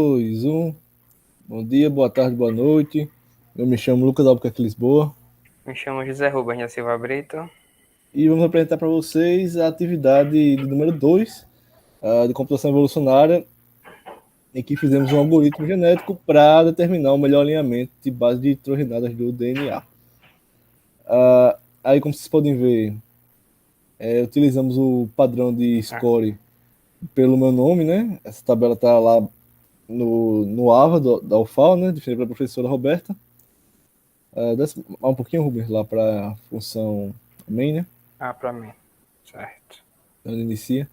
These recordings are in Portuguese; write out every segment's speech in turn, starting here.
2, 1. Bom dia, boa tarde, boa noite. Eu me chamo Lucas Albuquerque Lisboa Me chamo José Rubens da Silva Brito. e vamos apresentar para vocês a atividade de número 2 de computação evolucionária, em que fizemos um algoritmo genético para determinar o melhor alinhamento de base de nitrogenadas do DNA. Aí, como vocês podem ver, utilizamos o padrão de Ah, score pelo meu nome, né? Essa tabela está lá no AVA da UFAL, né? Definida pela professora Roberta. Desce um pouquinho, Rubens, lá para a função main, né? para mim. Certo. Onde inicia.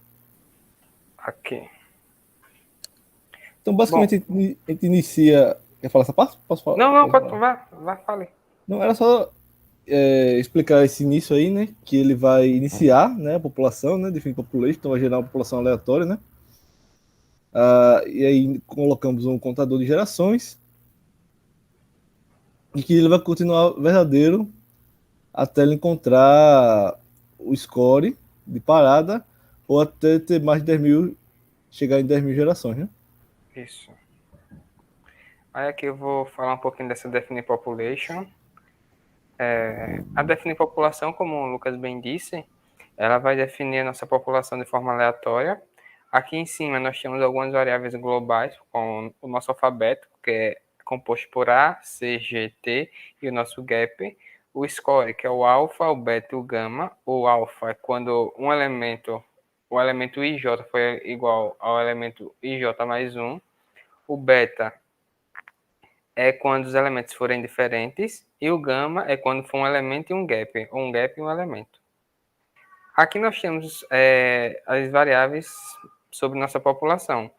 Aqui. Então, Bom, basicamente, a gente inicia. Quer falar essa parte? Posso falar? não, Posso pode, falar? vai, fale. Não, era só explicar esse início aí, né? Que ele vai iniciar, né? A população, né? Definir population, então vai gerar uma população aleatória, né? E aí colocamos um contador de gerações e que ele vai continuar verdadeiro até ele encontrar o score de parada ou até ter mais de 10 mil, chegar em 10 mil gerações, né? Isso. Aí aqui eu vou falar um pouquinho dessa definir population. A definir população, como o Lucas bem disse, ela vai definir a nossa população de forma aleatória. Aqui em cima nós temos algumas variáveis globais, com o nosso alfabeto, que é composto por A, C, G, T, e o nosso gap. O score, que é o alfa, o beta e o gama. O alfa é quando o elemento IJ foi igual ao elemento IJ mais 1. O beta é quando os elementos forem diferentes. E o gama é quando for um elemento e um gap, ou um gap e um elemento. Aqui nós temos as variáveis sobre nossa população.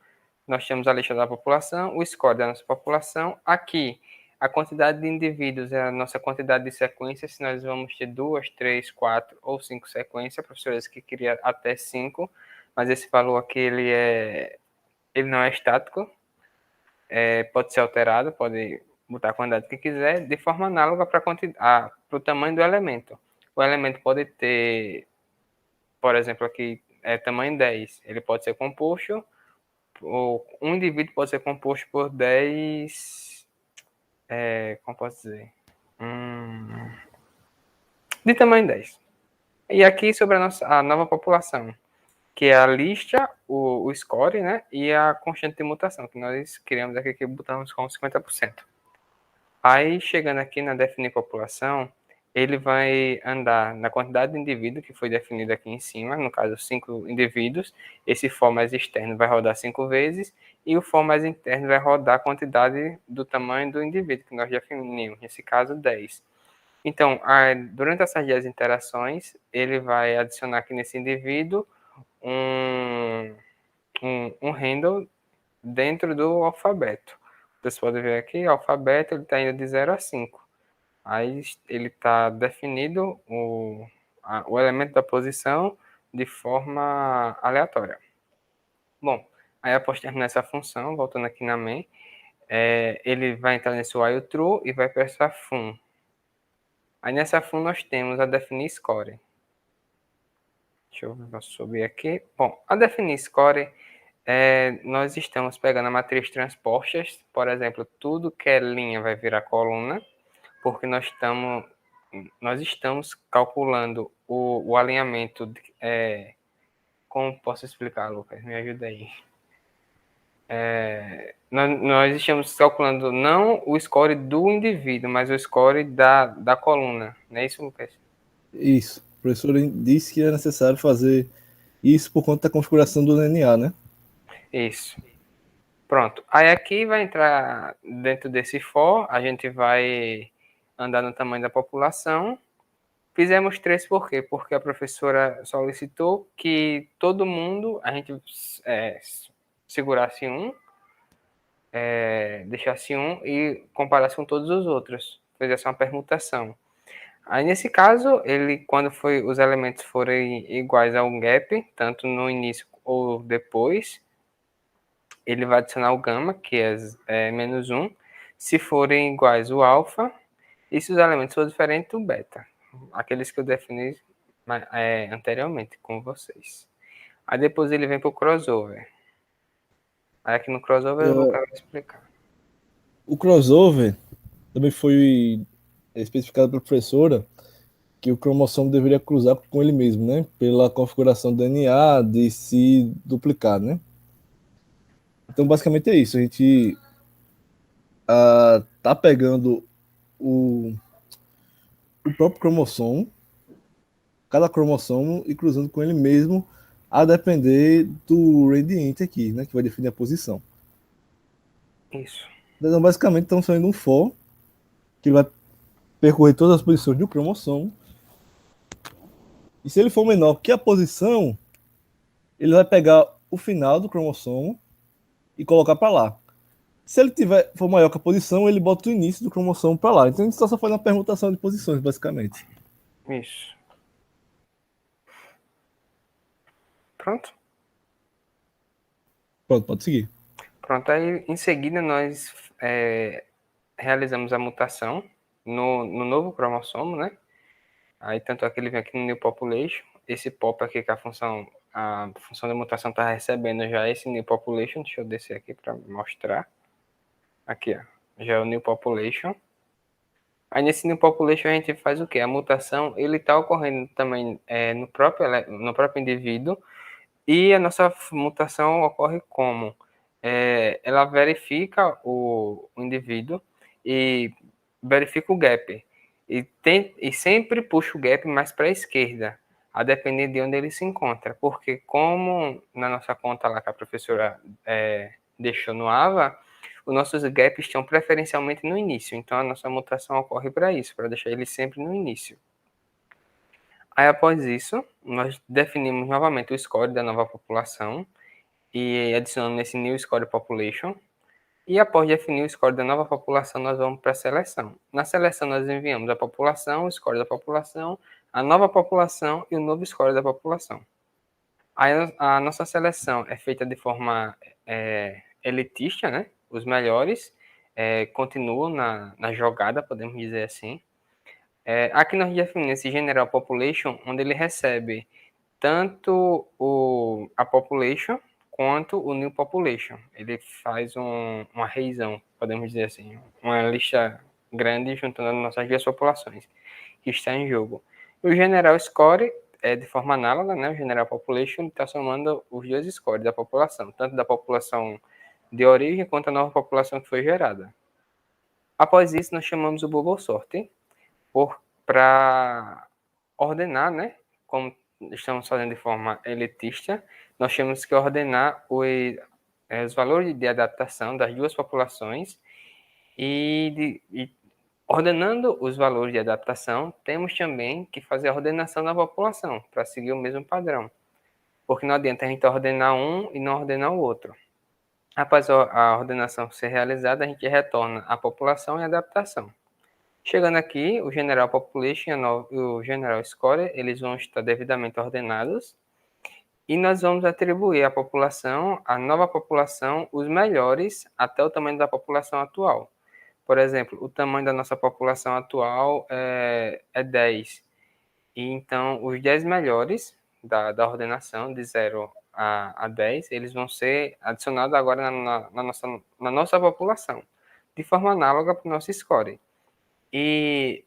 Nós temos a lista da população, o score da nossa população. Aqui, a quantidade de indivíduos é a nossa quantidade de sequências, se nós vamos ter 2, 3, 4 ou 5 sequências, professores que queriam até 5, mas esse valor aqui ele não é estático, pode ser alterado, pode botar a quantidade que quiser, de forma análoga para o tamanho do elemento. O elemento pode ter, por exemplo, aqui tamanho 10, ele pode ser composto um indivíduo pode ser composto por 10. Como posso dizer? De tamanho 10. E aqui sobre a nova população, que é a lista, o score, né? E a constante de mutação, que nós criamos aqui que botamos com 50%. Aí, chegando aqui na definir população, ele vai andar na quantidade de indivíduos que foi definida aqui em cima, no caso, 5 indivíduos. Esse for mais externo vai rodar 5 vezes, e o for mais interno vai rodar a quantidade do tamanho do indivíduo, que nós definimos, nesse caso, 10. Então, durante essas 10 interações, ele vai adicionar aqui nesse indivíduo um handle dentro do alfabeto. Vocês podem ver aqui, o alfabeto está indo de 0 a 5. Aí ele está definido o elemento da posição de forma aleatória. Bom, aí após terminar essa função, voltando aqui na main, ele vai entrar nesse while true e vai para essa fun. Aí nessa fun nós temos a definir score. Deixa eu subir aqui. Bom, a definir score, nós estamos pegando a matriz transpostas, por exemplo, tudo que é linha vai virar coluna, porque nós estamos calculando o alinhamento. Como posso explicar, Lucas? Me ajuda aí. Nós estamos calculando não o score do indivíduo, mas o score da coluna. Não é isso, Lucas? Isso. O professor disse que é necessário fazer isso por conta da configuração do DNA, né? Isso. Pronto. Aí aqui vai entrar dentro desse for, a gente vai andar no tamanho da população. Fizemos 3 por quê? Porque a professora solicitou que todo mundo, a gente segurasse deixasse um e comparasse com todos os outros. Fizesse uma permutação. Aí, nesse caso, quando os elementos forem iguais a um gap, tanto no início ou depois, ele vai adicionar o gama, que é menos 1. Se forem iguais o alfa, e se os elementos forem diferentes, o beta. Aqueles que eu defini anteriormente com vocês. Aí depois ele vem para o crossover. Aí aqui no crossover o Lucas vai explicar. O crossover também foi especificado pela professora que o cromossomo deveria cruzar com ele mesmo, né? Pela configuração do DNA de se duplicar, né? Então, basicamente é isso. A gente tá pegando o, o próprio cromossomo, cada cromossomo, e cruzando com ele mesmo, a depender do gradiente aqui, né? Que vai definir a posição. Isso. Então, basicamente, estamos fazendo um for, que vai percorrer todas as posições do cromossomo. E se ele for menor que a posição, ele vai pegar o final do cromossomo e colocar para lá. Se ele for maior que a posição, ele bota o início do cromossomo para lá. Então a gente só faz uma permutação de posições, basicamente. Isso. Pronto? Pronto, pode seguir. Pronto, aí em seguida nós realizamos a mutação no novo cromossomo, né? Aí tanto é que ele vem aqui no New Population. Esse pop aqui que a função da mutação está recebendo já esse New Population. Deixa eu descer aqui para mostrar. Aqui, ó. Já é o New Population. Aí nesse New Population a gente faz o quê? A mutação, ele está ocorrendo também no próprio indivíduo. E a nossa mutação ocorre como? Ela verifica o indivíduo e verifica o gap. E sempre puxa o gap mais para a esquerda, a depender de onde ele se encontra. Porque como na nossa conta lá que a professora deixou no AVA, os nossos gaps estão preferencialmente no início. Então a nossa mutação ocorre para isso, para deixar ele sempre no início. Aí, após isso, nós definimos novamente o score da nova população e adicionamos nesse New Score Population. E após definir o score da nova população, nós vamos para a seleção. Na seleção, nós enviamos a população, o score da população, a nova população e o novo score da população. Aí, a nossa seleção é feita de forma elitista, né? Os melhores continuam na jogada, podemos dizer assim. Aqui nós definimos esse General Population, onde ele recebe tanto a Population quanto o New Population. Ele faz uma revisão, podemos dizer assim, uma lista grande juntando as nossas duas populações que está em jogo. O General Score é de forma análoga, né? O General Population está somando os dois scores da população, tanto da população de origem quanto a nova população que foi gerada. Após isso, nós chamamos o Bubble Sorting para ordenar, né? Como estamos fazendo de forma elitista, nós temos que ordenar os valores de adaptação das duas populações e ordenando os valores de adaptação, temos também que fazer a ordenação da população para seguir o mesmo padrão, porque não adianta a gente ordenar um e não ordenar o outro. Após a ordenação ser realizada, a gente retorna a população e a adaptação. Chegando aqui, o General Population e o General Score, eles vão estar devidamente ordenados e nós vamos atribuir à população, à nova população, os melhores até o tamanho da população atual. Por exemplo, o tamanho da nossa população atual é 10. E então, os 10 melhores da ordenação, de 0 a 10, eles vão ser adicionados agora na nossa população, de forma análoga para o nosso score. E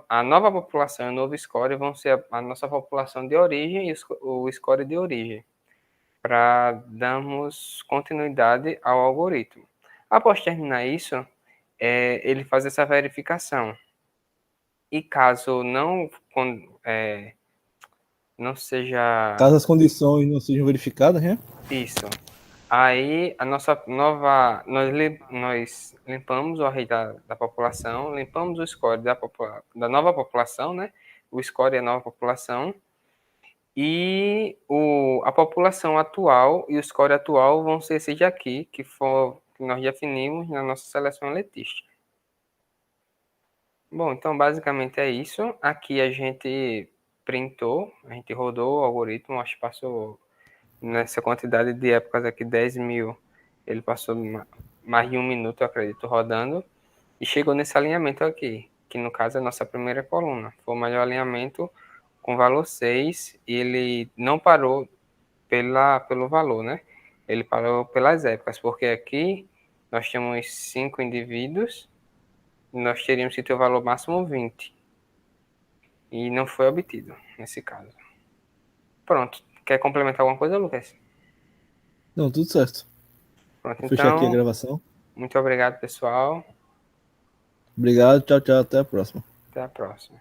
a nova população e o novo score vão ser a nossa população de origem e o score de origem, para darmos continuidade ao algoritmo. Após terminar isso, ele faz essa verificação. E caso não seja Caso as condições não sejam verificadas, né? isso, aí a nossa nova. Nós limpamos o array da população, limpamos o score da nova população, né? O score é a nova população. E a população atual e o score atual vão ser esses aqui, que nós definimos na nossa seleção elitista. Bom, então basicamente é isso. Aqui a gente printou, a gente rodou o algoritmo, acho que passou nessa quantidade de épocas aqui, 10.000, ele passou mais de 1 minuto, eu acredito, rodando, e chegou nesse alinhamento aqui, que no caso é a nossa primeira coluna. Foi o melhor alinhamento com valor 6, e ele não parou pelo valor, né? Ele parou pelas épocas, porque aqui nós temos 5 indivíduos e nós teríamos que ter o valor máximo 20. E não foi obtido nesse caso. Pronto. Quer complementar alguma coisa, Lucas? Não, tudo certo. Pronto, Vou fechar aqui a então, gravação. muito obrigado, pessoal. Obrigado, tchau, tchau, até a próxima. Até a próxima.